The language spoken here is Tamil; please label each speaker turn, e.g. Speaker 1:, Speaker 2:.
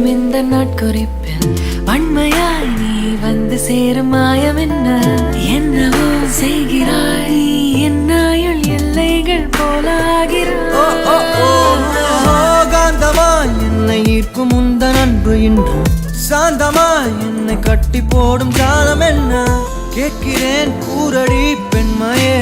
Speaker 1: வாழும் இந்த நாட்குறிப்பில் வன்மையாய் நீ வந்து சேரும் மாயம் என்னவோ செய்கிறாய் நீ என்னாயுள் எல்லைகள் போலாகிறாய்
Speaker 2: காந்தமாய் என்னை ஈர்க்கும் உந்தன் அன்பு இன்று சாந்தமாய் என்னை கட்டி போடும் காலம் என்ன கேட்கிறேன் கூரடி பெண்மையே